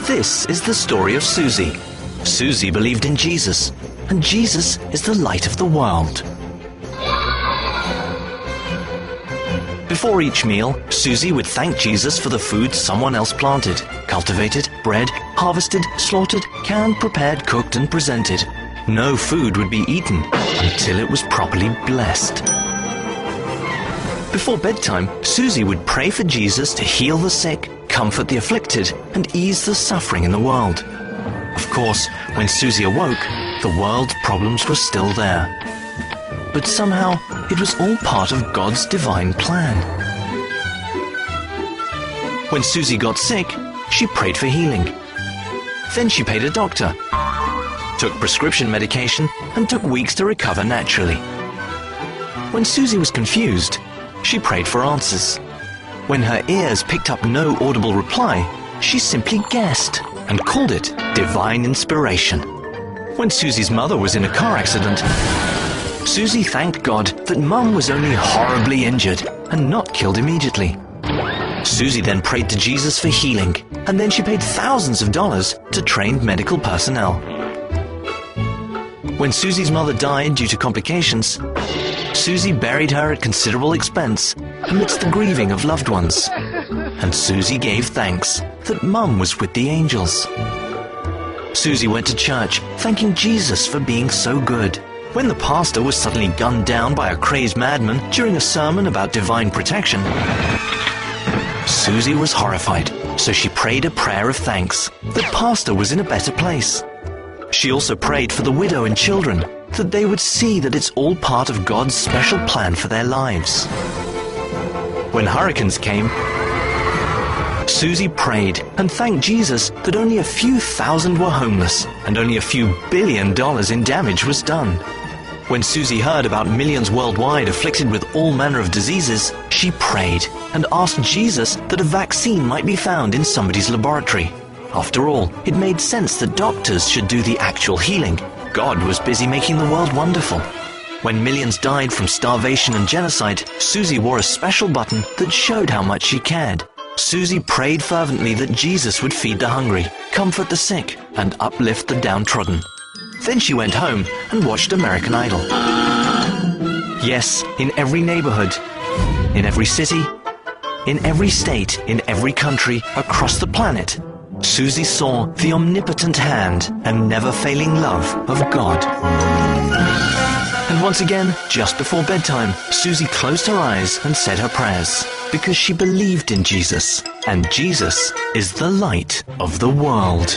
This is the story of Susie. Susie believed in Jesus, and Jesus is the light of the world. Before each meal, Susie would thank Jesus for the food someone else planted, cultivated, bred, harvested, slaughtered, canned, prepared, cooked, and presented. No food would be eaten until it was properly blessed. Before bedtime, Susie would pray for Jesus to heal the sick, comfort the afflicted, and ease the suffering in the world. Of course, when Susie awoke, the world's problems were still there. But somehow, it was all part of God's divine plan. When Susie got sick, she prayed for healing. Then she paid a doctor, took prescription medication, and took weeks to recover naturally. When Susie was confused, she prayed for answers. When her ears picked up no audible reply, she simply guessed and called it divine inspiration. When Susie's mother was in a car accident, Susie thanked God that Mum was only horribly injured and not killed immediately. Susie then prayed to Jesus for healing, and then she paid thousands of dollars to trained medical personnel. When Susie's mother died due to complications, Susie buried her at considerable expense amidst the grieving of loved ones. And Susie gave thanks that Mum was with the angels. Susie went to church, thanking Jesus for being so good. When the pastor was suddenly gunned down by a crazed madman during a sermon about divine protection, Susie was horrified, so she prayed a prayer of thanks. The pastor was in a better place. She also prayed for the widow and children, that they would see that it's all part of God's special plan for their lives. When hurricanes came, Susie prayed and thanked Jesus that only a few thousand were homeless and only a few billion dollars in damage was done. When Susie heard about millions worldwide afflicted with all manner of diseases, she prayed and asked Jesus that a vaccine might be found in somebody's laboratory. After all, it made sense that doctors should do the actual healing. God was busy making the world wonderful. When millions died from starvation and genocide, Susie wore a special button that showed how much she cared. Susie prayed fervently that Jesus would feed the hungry, comfort the sick, and uplift the downtrodden. Then she went home and watched American Idol. Yes, in every neighborhood, in every city, in every state, in every country, across the planet, Susie saw the omnipotent hand and never-failing love of God. And once again, just before bedtime, Susie closed her eyes and said her prayers, because she believed in Jesus, and Jesus is the light of the world.